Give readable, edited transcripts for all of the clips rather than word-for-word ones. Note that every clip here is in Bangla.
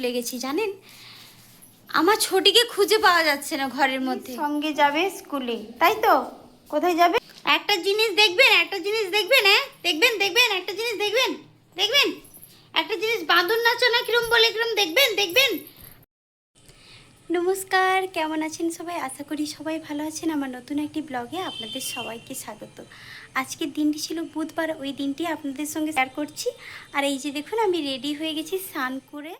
ভুলে গেছি জানেন, আমার ছোটিকে খুঁজে পাওয়া যাচ্ছে না ঘরের মধ্যে। সঙ্গে যাবে স্কুলে, তাই তো? কোথায় যাবে? একটা জিনিস দেখবেন, একটা জিনিস দেখবেন, হ্যাঁ দেখবেন দেখবেন, একটা জিনিস দেখবেন দেখবেন, একটা জিনিস বাঁদর নাচো না কিরম বলে কিরম দেখবেন দেখবেন। নমস্কার, কেমন আছেন সবাই? আশা করি সবাই ভালো আছেন। আমার নতুন একটি ব্লগে আপনাদের সবাইকে স্বাগত। আজকের দিনটি ছিল বুধবার, ওই দিনটি আপনাদের সঙ্গে শেয়ার করছি। আর এই যে দেখুন, আমি রেডি হয়ে গেছি স্নান করে।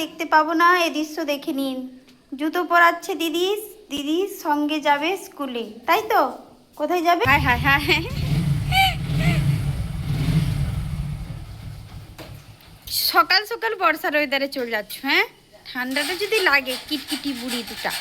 দেখতে পাবো না, এই দৃশ্য দেখে নিন। জুতো পরাচ্ছে দিদি, দিদির সঙ্গে যাবে স্কুলে, তাই তো? কোথায় যাবে? হায় হায় হায়, সকাল সকাল বর্ষার ওয়েদারে চলে যাচ্ছ, হ্যাঁ? ঠান্ডাটা যদি লাগে, কিটকিটি বুড়ি দুটা।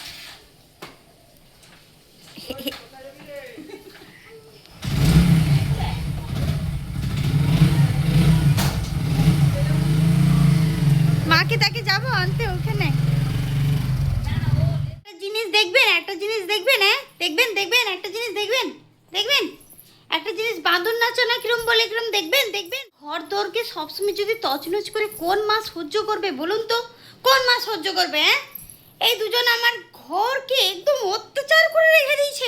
মাকে তাকে যাবো আনতে ওখানে। একটা জিনিস দেখবেন, একটা জিনিস দেখবেন, হ্যাঁ দেখবেন দেখবেন, একটা জিনিস দেখবেন দেখবেন, একটা জিনিস বাঁদর নাচো না কিরম বলে কিরম দেখবেন দেখবেন। ঘর দোরকে সবসময় যদি তছনছ করে কোন মা সহ্য করবে বলুন তো? কোন মা সহ্য করবে? হ্যাঁ, এই দুজন আমার ঘরকে একদম অত্যাচার করে রেখে দিয়েছে।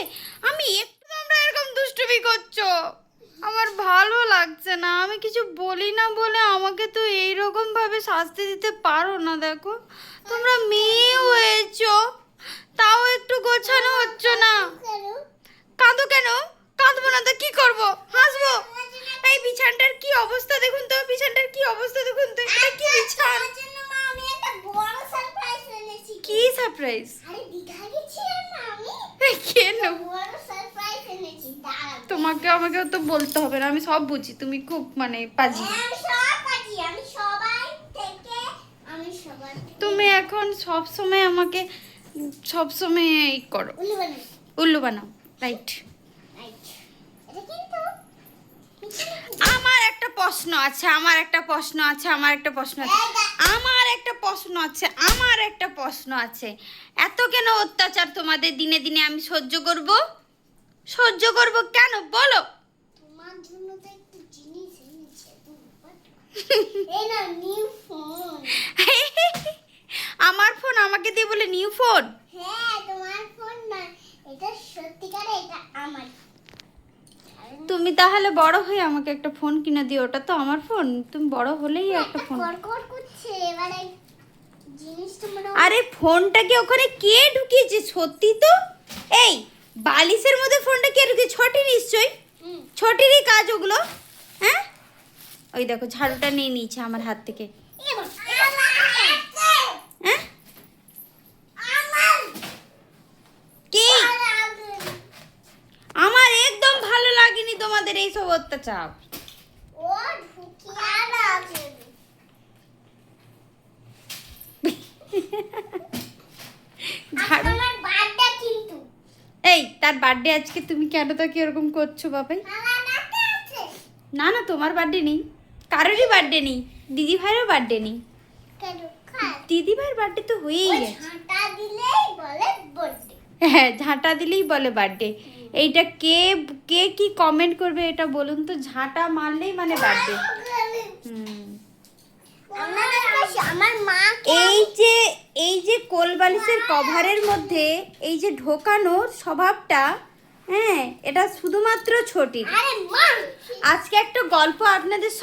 আমি একটু, তোমরা এরকম দুষ্টুমি করছো, আমার ভালো লাগছে না। আমি কিছু বলি না বলে আমাকে তো এইরকম ভাবে শাস্তি দিতে পারো না। দেখো, তোমরা মেয়ে হয়েছো, তাও একটু গোছানো হচ্ছে না। কাঁদো কেন? কাঁদবো না তো কি করবো? হাসবো? এই বিছানটার কি অবস্থা দেখুন তো, বিছানটার কি অবস্থা দেখুন তো। এটা কি বিছান? কি সারপ্রাইজ? কেন? তোমাকে আমাকেও তো বলতে হবে না, আমি সব বুঝি। তুমি খুব মানে পাজি। তুমি এখন সব সময় আমাকে সব সময় এই করো, উল্লু বানাও। রাইট। আমার একটা প্রশ্ন আছে, আমার একটা প্রশ্ন আছে, আমার একটা প্রশ্ন আছে, আমার একটা প্রশ্ন আছে, আমার একটা প্রশ্ন আছে। এত কেন অত্যাচার তোমাদের দিনে দিনে আমি সহ্য করব? সহ্য করব কেন বলো? তোমার জন্য তো একটু জিনিস এনেছে। এই না নিউ ফোন। আমার ফোন আমাকে দিয়ে বলে নিউ ফোন? হ্যাঁ, তোমার ফোন না, এটা সত্যিকারে এটা আমার। তুমি তাহলে বড় হয়ে আমাকে একটা ফোন কিনে দিও। ওটা তো আমার ফোন, তুমি বড় হলেই একটা ফোন। কড়কড় করছে এবারে জিনিসটা মনে আরে ফোনটাকে ওখানে কে ঢুকিয়েছে সত্যি তো? এই বালিশের মধ্যে ফোনটা কে ঢুকিয়েছে? ছোটি নিশ্চয়ই, ছোটিরই কাজ ওগুলো। হ্যাঁ, ওই দেখো ঝাড়ুটা নিয়ে নিয়েছে আমার হাত থেকে। হ্যাঁ, কি? আমার একদম ভালো লাগেনি তোমাদের এইসব অত্যাচার। ও ঢুকিয়া লাগে। ঝাড়ু। আমার বার্থডে কিন্তু। এই তার বার্থডে আজকে, তুমি কেন তাকে এরকম করছো বাবাই? আমার বার্থডে আছে। না না, তোমার বার্থডে নেই, কারোরই বার্থডে নেই, দিদি ভাইয়েরও বার্থডে নেই। কেন খায়? দিদি ভাইয়ের বার্থডে তো হয়েই গেছে। ঝাঁটা দিলেই বলে বার্থডে। হ্যাঁ, ঝাঁটা দিলেই বলে বার্থডে। এইটা কে কে কি কমেন্ট করবে এটা বলুন তো? ঝাঁটা মারলেই মানে বার্থডে। আমার মা এই যে কোলবালিশের কভারের মধ্যে এই যে ঢোকানোর স্বভাবটা, হ্যাঁ, এটা শুধুমাত্র ছোটির। আরে মা, আজকে একটা গল্প আপনাদের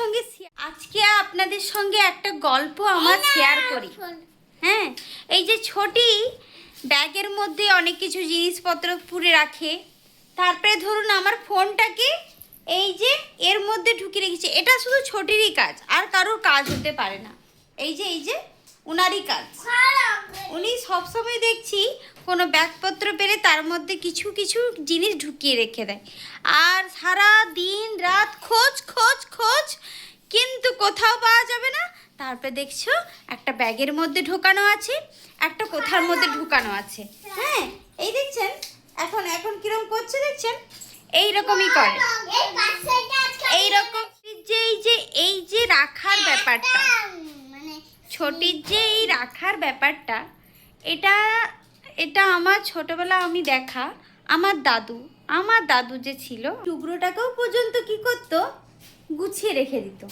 সঙ্গে একটা গল্প আমার শেয়ার করি। হ্যাঁ, এই যে ছোটি ব্যাগের মধ্যে অনেক কিছু জিনিসপত্র পুরে রাখে, তারপরে ধরুন আমার ফোনটাকে এই যে এর মধ্যে ঢুকিয়ে রেখেছি, এটা শুধু ছোটিরই কাজ, আর কারোর কাজ হতে পারে না। এই যে উনারই কাজ। উনি সবসময় দেখছি কোনো ব্যাগপত্র পেলে তার মধ্যে কিছু কিছু জিনিস ঢুকিয়ে রেখে দেয়, আর সারা দিন রাত খোঁজ খোঁজ খোঁজ, কিন্তু কোথাও পাওয়া যাবে না। তারপরে দেখছো একটা ব্যাগের মধ্যে ঢোকানো আছে, একটা কোথার মধ্যে ঢুকানো আছে। হ্যাঁ, এই দেখছেন এখন এখন কিরম করছে দেখছেন, এইরকমই করে। এইরকম এই যে রাখার ব্যাপারটা, মানে ছোটির যে এই রাখার ব্যাপারটা, এটা এটা আমার ছোটবেলা আমি দেখা আমার দাদু যে ছিল, টুকরোটাকেও পর্যন্ত কি করতো, গুছিয়ে রেখে দিত,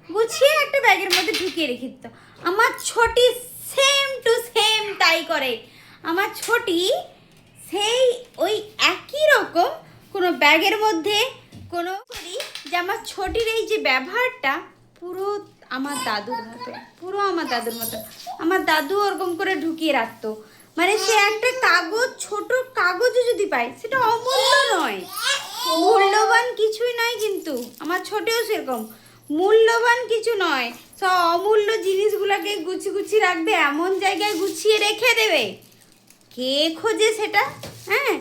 গুছিয়ে একটা ব্যাগের মধ্যে ঢুকিয়ে রেখে দিত। আমার ছোটি সেম টু সেম তাই করে। আমার ছোটি সেই ওই একই রকম কোনো ব্যাগের মধ্যে কোনো করি, যে আমার ছোটির এই যে ব্যবহারটা পুরো আমার দাদুর মতো, পুরো আমার দাদুর মতো। আমার দাদু ওরকম করে ঢুকিয়ে রাখতো, মানে সে একটা কাগজ, ছোট কাগজও যদি পায় সেটা অমূল্য নয়, মূল্যবান কিছুই নয়। কিন্তু আমার ছোটেও সেরকম মূল্যবান কিছু নয়, সব অমূল্য জিনিসগুলোকে গুছিয়ে রাখবে, এমন জায়গায় গুছিয়ে রেখে দেবে, কে খোঁজে সেটা। হ্যাঁ,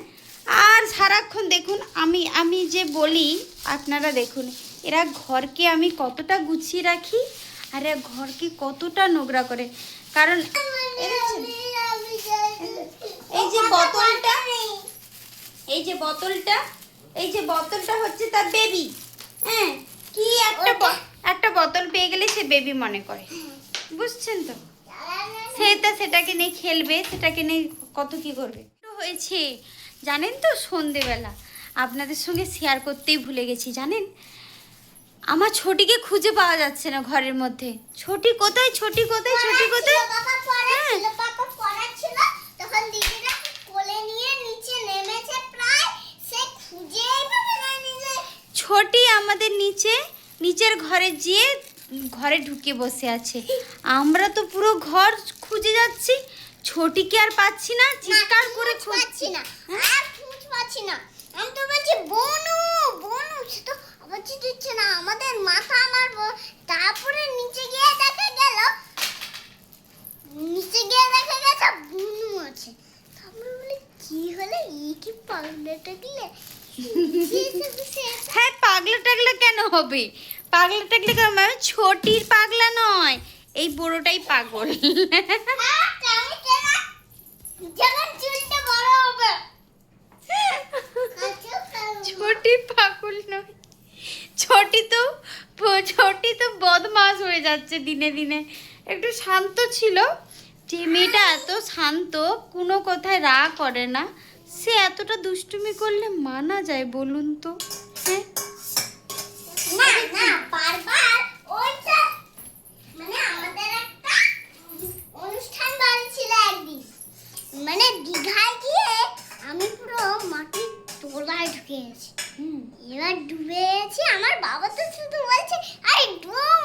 আর সারাক্ষণ দেখুন আমি যে বলি, আপনারা দেখুন এরা ঘরকে আমি কতটা গুছিয়ে রাখি, আর এরা ঘরকে কতটা নোংরা করে। কারণ এই দেখছেন, এই যে বোতলটা, এই যে বোতলটা হচ্ছে তার বেবি। হ্যাঁ, কি একটা বোতল পেয়ে গেলে সে বেবি মনে করে, বুঝছেন তো? সেটাকে নিয়ে খেলবে, সেটাকে নিয়ে কত কি করবে। হয়েছে জানেন তো, সন্ধেবেলা আপনাদের সঙ্গে শেয়ার করতেই ভুলে গেছি, জানেন আমার ছোটিকে খুঁজে পাওয়া যাচ্ছে না ঘরের মধ্যে। ছোটি কোথায়? পাপা পড়াচ্ছিল তখন দিদিরা কোলে নিয়ে নিচে নেমেছে, প্রায় সে খুঁজেই পাবে না নিজে। ছোটি আমাদের নিচের ঘরে যেয়ে ঘরে ঢুকে বসে আছে। আমরা তো পুরো ঘর খুঁজে যাচ্ছি, ছোটিকে আর পাচ্ছি না, চিৎকার করে পাচ্ছি না, আর খুঁজ পাচ্ছি না। আমি তো বলছি বনু সে তো আবার দিচ্ছে না, আমাদের মাথা মারবো। তারপরে নিচে গিয়ে দেখা গেছে বনু আছে। তারপরে বলি কি হলো, কি পাগলাটা গিয়ে হ্যাঁ, পাগলা টাগলা কেন হবে, মানে ছোটির পাগলা নয়, এই বড়টাই পাগল। যখন চুলটা বড় হবে ছোটি পাগল নয়, ছোটি তো বদমাশ হয়ে যাচ্ছে দিনে দিনে। একটু শান্ত ছিল, যে মেয়েটা এত শান্ত, কোনো কথায় রাগ করে না, সে এতটা দুষ্টুমি করলে মানা যায় বলুন তো? হ্যাঁ, না বারবার ওইটা, মানে আমাদের একটা অনুষ্ঠান বাড়ি ছিল একদিন, মানে দীঘায় গিয়ে আমি পুরো মাটির তলায় ঢুকে গেছি। এবার ডুবে গেছি, আমার বাবা তো শুধু বলছে আরে ডুব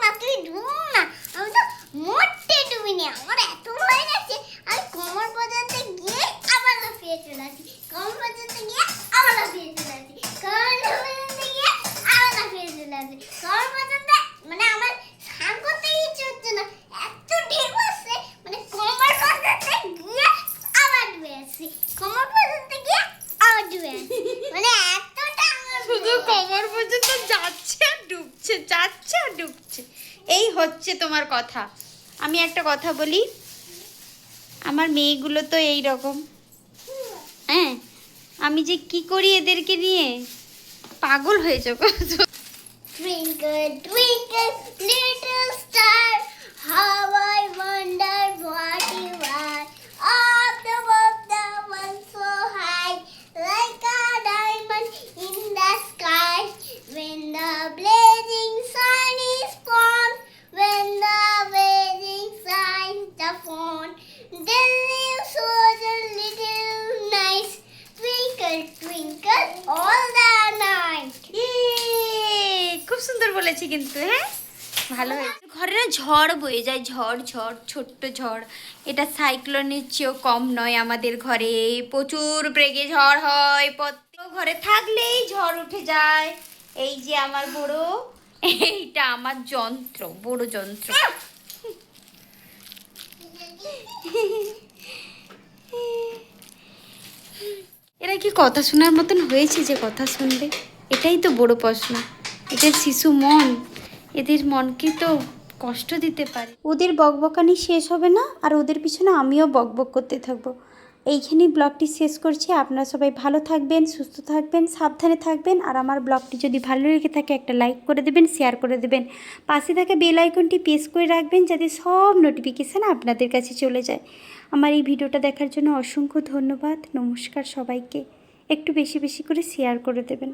না তুই ডুব না। আমি তো মোটে ডুবিনি, আমার এত ভয় গেছে আমি কোমর পর্যন্ত গিয়ে আবার লাফিয়ে চলে আসি, কোমর পর্যন্ত গিয়ে আবার লাফিয়ে চলে আসি, কোমর পর্যন্ত গিয়ে আবার লাফিয়ে চলে আসি, কোমর পর্যন্ত, মানে আমার স্নান করতেই ইচ্ছে হচ্ছে না, এত ঢেউ আসছে, মানে কোমর পর্যন্ত গিয়ে আবার ডুবে আসছি, কোমর পর্যন্ত গিয়ে আবার ডুবে আসছি, মানে এতটা আমার শুধু কোমর পর্যন্ত যাচ্ছে আর ডুবছে, এই হচ্ছে তোমার কথা। আমি একটা কথা বলি, আমার মেয়েগুলো তো এই রকম। হ্যাঁ, আমি যে কি করি এদেরকে নিয়ে, পাগল হয়ে যাবো। Twinkle, twinkle, little star, how I wonder what you are. Up above the one so high, like a diamond in the sky. When the blazing sun is gone, when the blazing sun is the phone, then you show the little nice. Twinkle, twinkle, all the night. খুব সুন্দর বলেছি কিন্তু। হ্যাঁ, ভালো হয়েছে। ঘরে না ঝড় বয়ে যায়, ঝড় ছোট্ট ঝড়, এটা সাইক্লোনের চেয়েও কম নয়। আমাদের ঘরে প্রচুর বেগে ঝড় হয়, ঘরে থাকলেই ঝড় উঠে যায়। এই যে আমার বড়, এইটা আমার যন্ত্র, বড় যন্ত্র। এরা কি কথা শোনার মতন হয়েছে যে কথা শুনবে? এটাই তো বড় প্রশ্ন। এদের শিশু মন, এদের মনকে তো কষ্ট দিতে পারে। ওদের বকবকানি শেষ হবে না, আর ওদের পিছনে আমিও বকবক করতে থাকবো। এইখানেই ব্লগটি শেষ করছি। আপনারা সবাই ভালো থাকবেন, সুস্থ থাকবেন, সাবধানে থাকবেন। আর আমার ব্লগটি যদি ভালো লেগে থাকে একটা লাইক করে দেবেন, শেয়ার করে দেবেন। পাশে থাকা বেল আইকনটি প্রেস করে রাখবেন যাতে সব নোটিফিকেশান আপনাদের কাছে চলে যায়। আমার এই ভিডিওটা দেখার জন্য অসংখ্য ধন্যবাদ। নমস্কার সবাইকে। একটু বেশি বেশি করে শেয়ার করে দেবেন।